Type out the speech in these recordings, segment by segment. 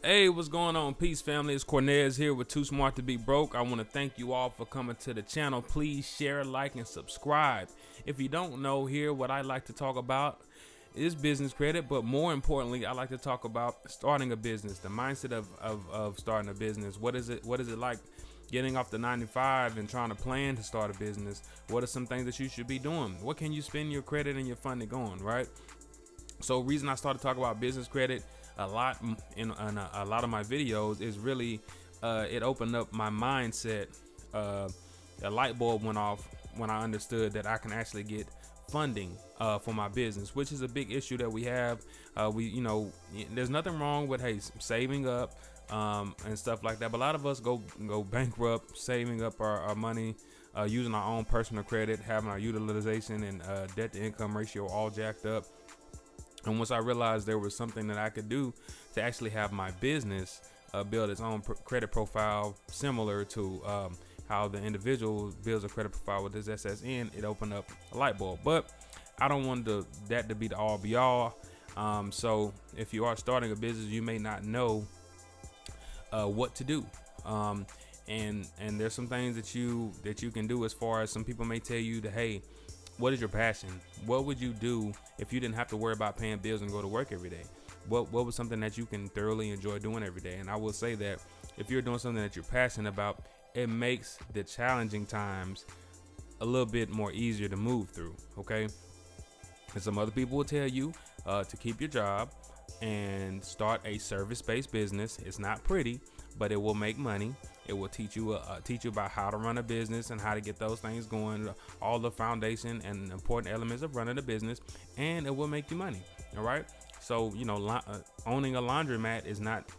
Hey, what's going on? Peace, family. It's Cornez here with Too Smart to Be Broke. I want to thank you all for coming to the channel. Please share, like, and subscribe. If you don't know here, what I like to talk about is business credit, but more importantly, I like to talk about starting a business, the mindset of starting a business. What is it like getting off the 9 to 5 and trying to plan to start a business? What are some things that you should be doing? What can you spend your credit and your funding on, right? So reason I started talking about business credit a lot in a lot of my videos is really it opened up my mindset. A light bulb went off when I understood that I can actually get funding for my business, which is a big issue that we have. There's nothing wrong with saving up and stuff like that, but a lot of us go bankrupt saving up our money, using our own personal credit, having our utilization and debt to income ratio all jacked up. And once I realized there was something that I could do to actually have my business build its own credit profile, similar to how the individual builds a credit profile with his SSN, it opened up a light bulb. But I don't want that to be the all be all. So if you are starting a business, you may not know what to do. And there's some things that you can do, as far as some people may tell you that, hey, what is your passion? What would you do if you didn't have to worry about paying bills and go to work every day? What was something that you can thoroughly enjoy doing every day? And I will say that if you're doing something that you're passionate about, it makes the challenging times a little bit more easier to move through, okay? And some other people will tell you to keep your job and start a service-based business. It's not pretty, but it will make money. It will teach you about how to run a business and how to get those things going, all the foundation and important elements of running a business, and it will make you money. All right. So, owning a laundromat is not,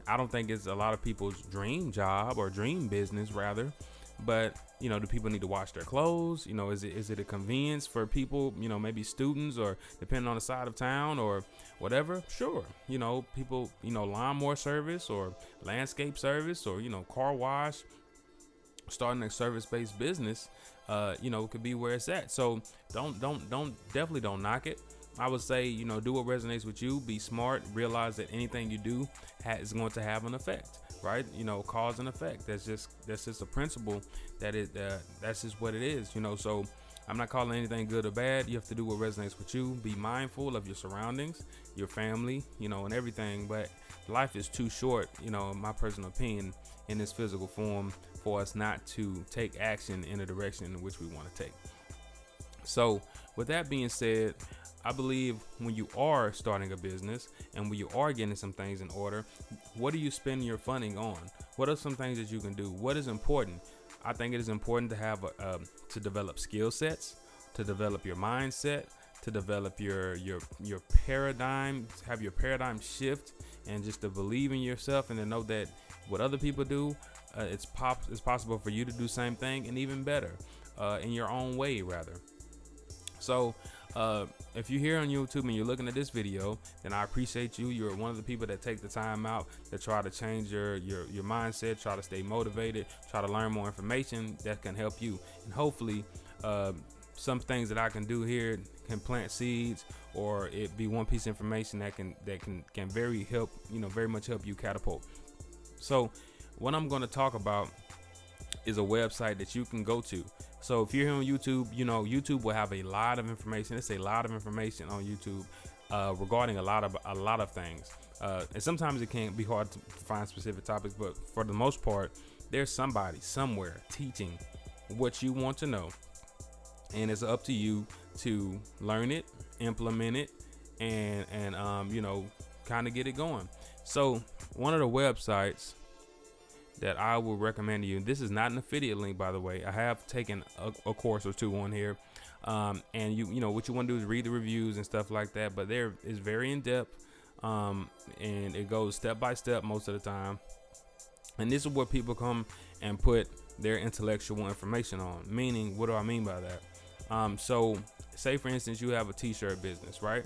I don't think it's a lot of people's dream job or dream business, rather. But, do people need to wash their clothes? Is it a convenience for people, maybe students, or depending on the side of town or whatever? Sure. People, lawnmower service or landscape service or, car wash, starting a service-based business, could be where it's at. So definitely don't knock it. I would say, do what resonates with you. Be smart. Realize that anything you do is going to have an effect, right? Cause and effect. That's just a principle that's just what it is. So I'm not calling anything good or bad. You have to do what resonates with you. Be mindful of your surroundings, your family, and everything. But life is too short, in my personal opinion, in this physical form, for us not to take action in the direction in which we want to take. So with that being said, I believe when you are starting a business and when you are getting some things in order, what are you spending your funding on? What are some things that you can do? What is important? I think it is important to have to develop skill sets, to develop your mindset, to develop your paradigm, to have your paradigm shift, and just to believe in yourself and to know that what other people do, it's possible for you to do the same thing and even better, in your own way, rather. So if you're here on YouTube and you're looking at this video, then I appreciate you. You're one of the people that take the time out to try to change your mindset, try to stay motivated, try to learn more information that can help you. And hopefully some things that I can do here can plant seeds, or it be one piece of information that can very much help you catapult. So what I'm going to talk about is a website that you can go to. So if you're here on YouTube, YouTube will have a lot of information. It's a lot of information on YouTube regarding a lot of things. And sometimes it can be hard to find specific topics, but for the most part, there's somebody somewhere teaching what you want to know. And it's up to you to learn it, implement it, and kind of get it going. So one of the websites that I would recommend to you, this is not an affiliate link, by the way. I have taken a course or two on here, and what you want to do is read the reviews and stuff like that, but there is very in depth, and it goes step by step most of the time. And this is where people come and put their intellectual information on. Meaning, what do I mean by that? So say for instance you have a t-shirt business, right?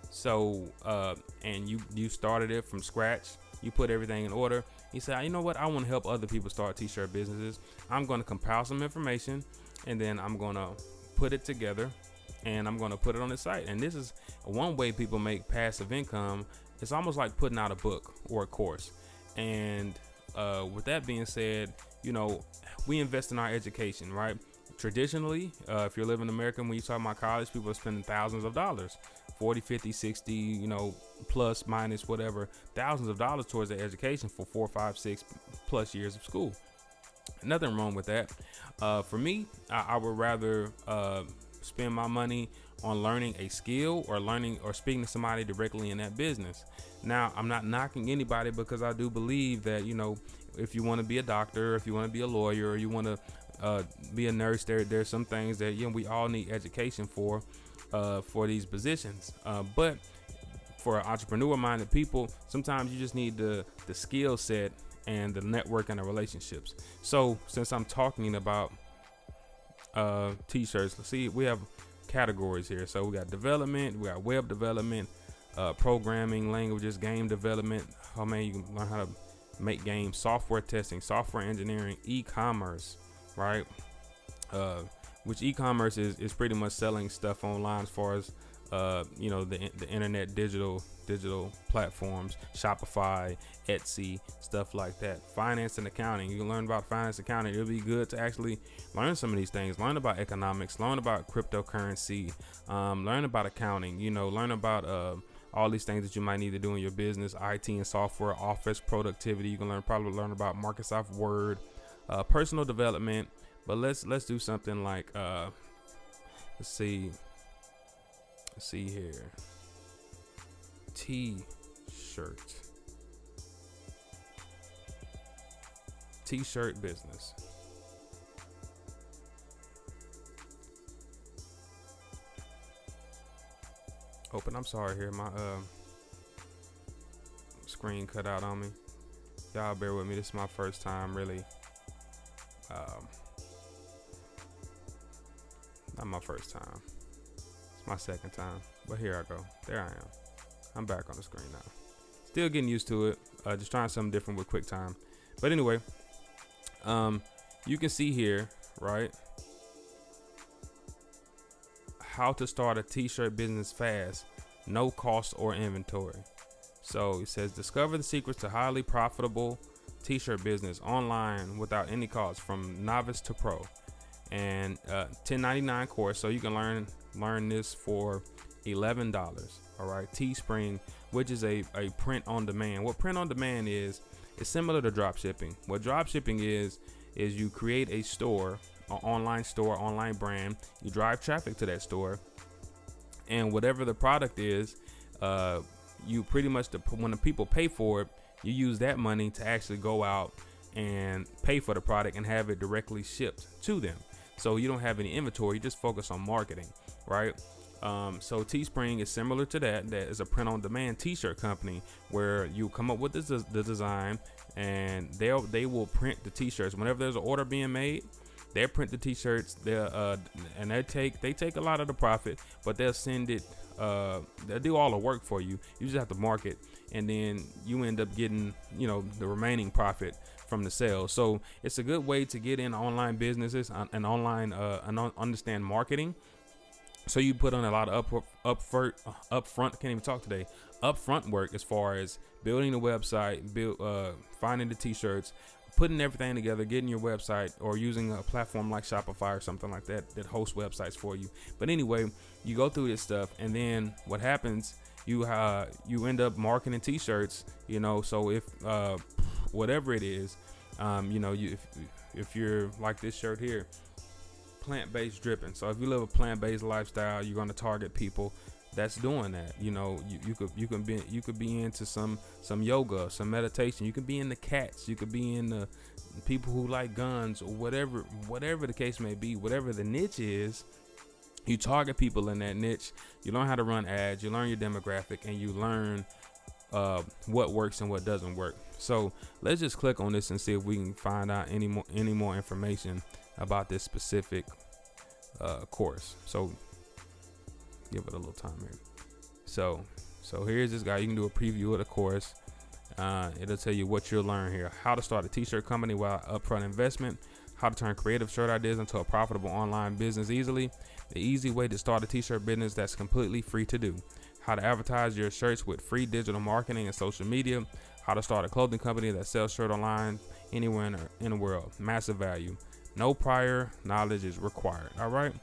So and you started it from scratch. You put everything in order. You say, you know what? I want to help other people start t-shirt businesses. I'm going to compile some information, and then I'm going to put it together, and I'm going to put it on the site. And this is one way people make passive income it's almost like putting out a book or a course. And with that being said, we invest in our education, right? Traditionally, if you're living in America, when you talk about college, people are spending thousands of dollars, 40, 50, 60, plus, minus, whatever, thousands of dollars towards their education for 4, 5, 6 plus years of school. Nothing wrong with that. For me, I would rather spend my money on learning a skill or speaking to somebody directly in that business. Now, I'm not knocking anybody, because I do believe that, if you want to be a doctor, if you want to be a lawyer, or you want to be a nurse, there's some things that we all need education for these positions. But for entrepreneur-minded people, sometimes you just need the skill set and the network and the relationships. So since I'm talking about t-shirts, let's see, we have categories here. So we got development, we got web development, programming languages, game development. Oh man, you can learn how to make games, software testing, software engineering, e-commerce, right? Which e-commerce is pretty much selling stuff online as far as the internet, digital platforms, Shopify, Etsy, stuff like that. Finance and accounting, you can learn about finance accounting. It'll be good to actually learn some of these things, learn about economics, learn about cryptocurrency, learn about accounting, learn about all these things that you might need to do in your business, IT and software, office productivity. You can probably learn about Microsoft Word, personal development. But let's do something like let's see here. T-shirt business. Open. I'm sorry here. My screen cut out on me. Y'all bear with me. This is my first time really. Not my first time. It's my second time. But here I go. There I am. I'm back on the screen now. Still getting used to it. Just trying something different with QuickTime. But anyway, you can see here, right? How to start a t-shirt business fast, no cost or inventory. So it says discover the secrets to highly profitable t-shirt business online without any cost, from novice to pro. And $10.99 course, so you can learn this for $11. All right, Teespring, which is a print on demand. What print on demand is similar to drop shipping. What drop shipping is you create a store, an online brand. You drive traffic to that store, and whatever the product is, you pretty much when the people pay for it, you use that money to actually go out and pay for the product and have it directly shipped to them. So you don't have any inventory, you just focus on marketing, right? So Teespring is similar to that. That is a print-on-demand t-shirt company where you come up with the design, and they will print the t-shirts. Whenever there's an order being made, they'll print the t-shirts. And they take a lot of the profit, but they'll send it. They'll do all the work for you. You just have to market, and then you end up getting the remaining profit from the sales. So it's a good way to get in online businesses and online and understand marketing. So you put on a lot of upfront can't even talk today. Upfront work as far as building the website, finding the t-shirts, putting everything together, getting your website, or using a platform like Shopify or something like that hosts websites for you. But anyway, you go through this stuff, and then what happens? You end up marketing t-shirts. So if whatever it is, if you're like this shirt here, plant-based dripping. So if you live a plant-based lifestyle, you're going to target people that's doing that. You could be into some yoga, some meditation. You could be into cats. You could be into people who like guns, or whatever the case may be. Whatever the niche is, you target people in that niche. You learn how to run ads. You learn your demographic, and you learn what works and what doesn't work. So let's just click on this and see if we can find out any more information about this specific course. So give it a little time here. So here's this guy. You can do a preview of the course. It'll tell you what you'll learn here: how to start a t-shirt company without upfront investment, how to turn creative shirt ideas into a profitable online business easily, the easy way to start a t-shirt business that's completely free to do, how to advertise your shirts with free digital marketing and social media, how to start a clothing company that sells shirt online anywhere in the world. Massive value. No prior knowledge is required. All right.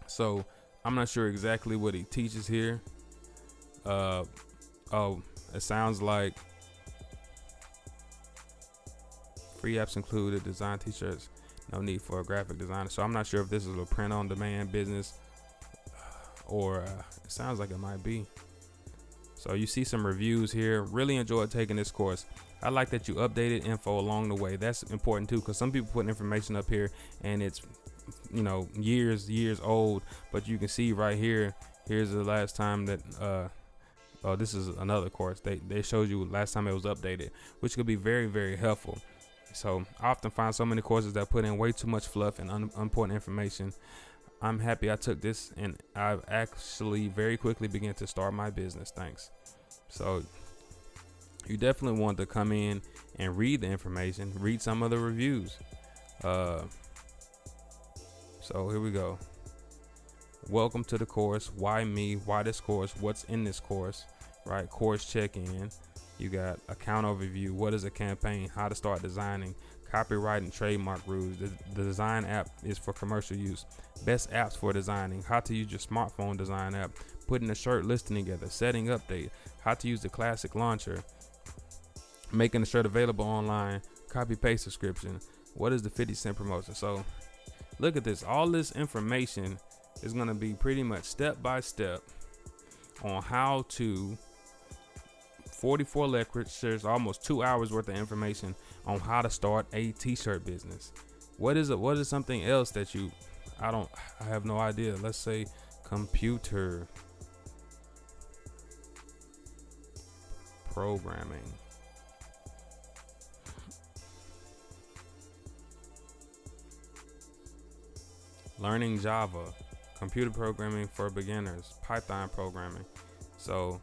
So I'm not sure exactly what he teaches here. It sounds like free apps included, design t-shirts, no need for a graphic designer. So I'm not sure if this is a print on demand business or it sounds like it might be. So you see some reviews here. Really enjoyed taking this course. I like that you updated info along the way. That's important too, because some people put information up here and it's, you know, years old, but you can see right here, here's the last time that oh, this is another course. They showed you last time it was updated, which could be very, very helpful. So I often find so many courses that put in way too much fluff and unimportant information. I'm happy I took this, and I've actually very quickly began to start my business. Thanks. So you definitely want to come in and read the information, read some of the reviews. So here we go. Welcome to the course. Why me? Why this course? What's in this course? Right? Course check-in. You got account overview. What is a campaign? How to start designing. Copyright and trademark rules. The design app is for commercial use. Best apps for designing. How to use your smartphone design app. Putting a shirt listing together. Setting update. How to use the classic launcher. Making the shirt available online. Copy paste subscription. What is the 50-cent promotion? So look at this. All this information is going to be pretty much step by step on how to 44 lectures, almost 2 hours worth of information on how to start a t-shirt business. What is something else that I have no idea. Let's say computer programming. Learning Java, computer programming for beginners, Python programming. So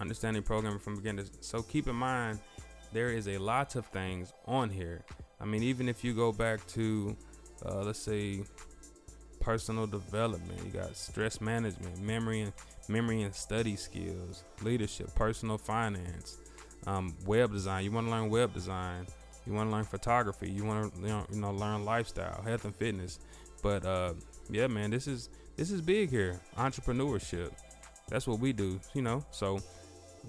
understanding programming from beginners. So keep in mind, there is a lot of things on here. I mean, even if you go back to, let's say, personal development, you got stress management, memory and study skills, leadership, personal finance, web design. You want to learn web design. You want to learn photography. You want to learn lifestyle, health and fitness. But yeah, man, this is big here. Entrepreneurship. That's what we do, So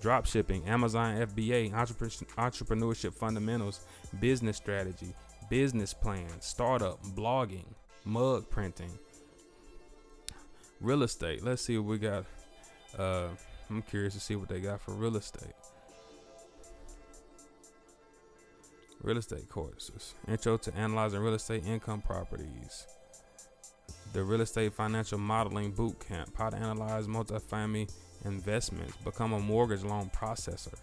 drop shipping, Amazon FBA, entrepreneurship fundamentals, business strategy, business plan, startup, blogging, mug printing, real estate. Let's see what we got. I'm curious to see what they got for real estate. Real estate courses, intro to analyzing real estate income properties, the real estate financial modeling boot camp, how to analyze multifamily investments, become a mortgage loan processor.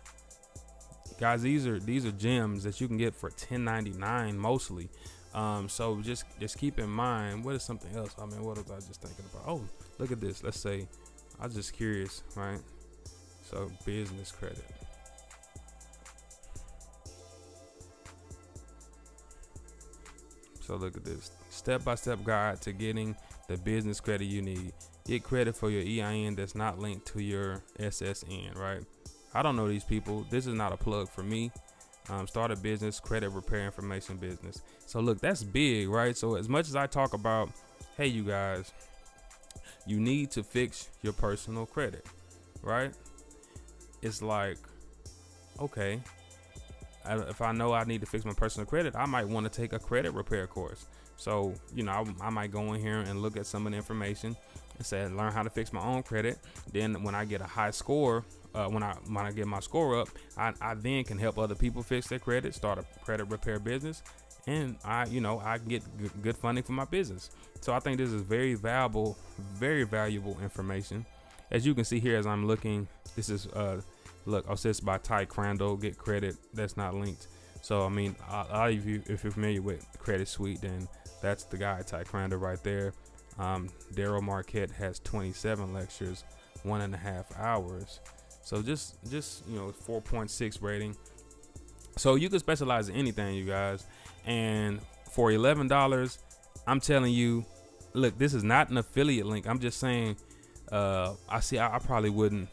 Guys, these are gems that you can get for $10.99 mostly. So just keep in mind, what is something else? I mean, what was I just thinking about? Oh, look at this. Let's say I was just curious, right? So business credit. So look at this step-by-step guide to getting the business credit you need. Get credit for your EIN that's not linked to your SSN, right? I don't know these people. This is not a plug for me. Start a business, credit repair information business. So look, that's big, right? So as much as I talk about, hey, you guys, you need to fix your personal credit, right? It's like, okay, if I know I need to fix my personal credit, I might want to take a credit repair course. So, I might go in here and look at some of the information and say, learn how to fix my own credit. Then when I get a high score, when I get my score up, I then can help other people fix their credit, start a credit repair business, and I can get good funding for my business. So I think this is very valuable information. As you can see here, as I'm looking, this is assist by Ty Crandall, get credit that's not linked. So I mean, if you're familiar with Credit Suite, then that's the guy, Ty Crandall, right there. Daryl Marquette has 27 lectures, 1.5 hours. So just 4.6 rating. So you can specialize in anything, you guys. And for $11, I'm telling you, look, this is not an affiliate link. I'm just saying I probably wouldn't.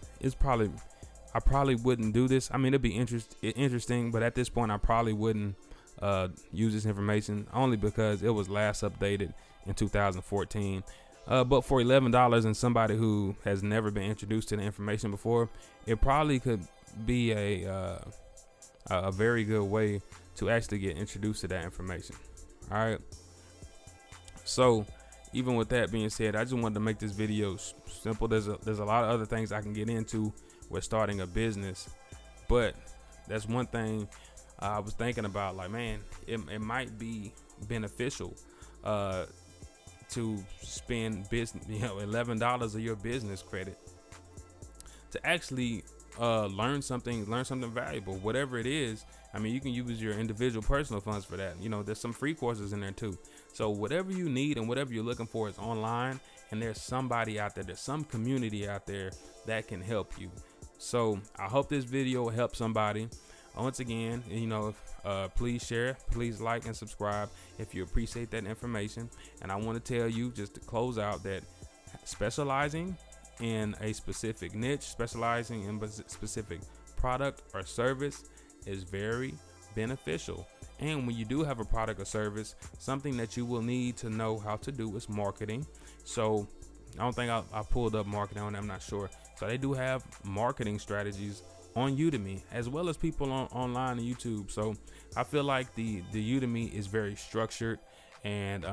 I probably wouldn't do this. I mean, it'd be interesting, but at this point, I probably wouldn't use this information, only because it was last updated in 2014. But for $11 and somebody who has never been introduced to the information before, it probably could be a very good way to actually get introduced to that information. All right. So even with that being said, I just wanted to make this video simple. There's a lot of other things I can get into with starting a business, but that's one thing I was thinking about. Like, man, it might be beneficial to spend $11 of your business credit to actually learn something valuable, whatever it is. I mean, you can use your individual personal funds for that. There's some free courses in there too. So whatever you need and whatever you're looking for is online, and there's somebody out there, there's some community out there that can help you. So I hope this video will help somebody. Once again, please share, please like and subscribe if you appreciate that information. And I want to tell you, just to close out, that specializing in a specific niche, specializing in a specific product or service is very beneficial. And when you do have a product or service, something that you will need to know how to do is marketing. So I don't think I pulled up marketing on that, I'm not sure. So they do have marketing strategies on Udemy, as well as people online on YouTube. So I feel like the Udemy is very structured, and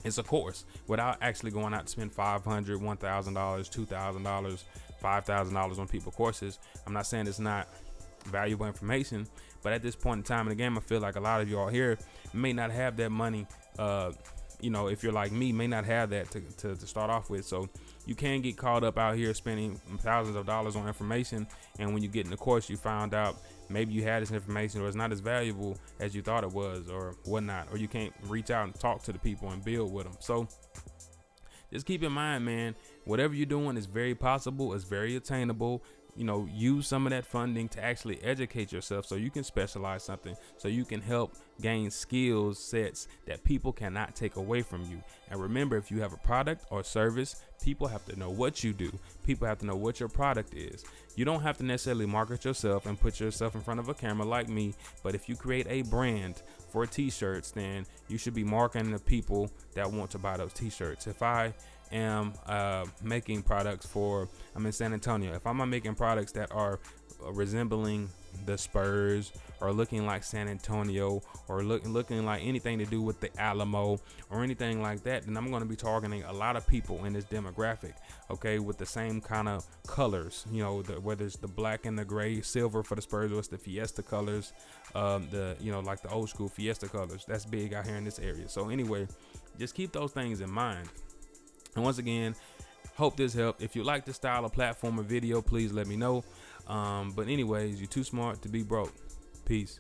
it's a course without actually going out to spend $500, $1,000, $2,000, $5,000 on people courses. I'm not saying it's not valuable information, but at this point in time in the game, I feel like a lot of y'all here may not have that money. If you're like me, may not have that to start off with. So you can get caught up out here spending thousands of dollars on information, and when you get in the course, you found out maybe you had this information or it's not as valuable as you thought it was, or whatnot, or you can't reach out and talk to the people and build with them. So just keep in mind, man, whatever you're doing is very possible, it's very attainable. Use some of that funding to actually educate yourself so you can specialize something, so you can help gain skill sets that people cannot take away from you. And remember, if you have a product or service, people have to know what you do. People have to know what your product is. You don't have to necessarily market yourself and put yourself in front of a camera like me, but if you create a brand for t-shirts, then you should be marketing the people that want to buy those t-shirts. If I am making products I'm in San Antonio, if I'm making products that are resembling the Spurs or looking like San Antonio or looking like anything to do with the Alamo or anything like that, then I'm going to be targeting a lot of people in this demographic, okay, with the same kind of colors, whether it's the black and the gray, silver for the Spurs, or it's the Fiesta colors, like the old school Fiesta colors. That's big out here in this area. So anyway, just keep those things in mind. And once again, hope this helped. If you like this style of platform or video, please let me know. But anyways, you're too smart to be broke. Peace.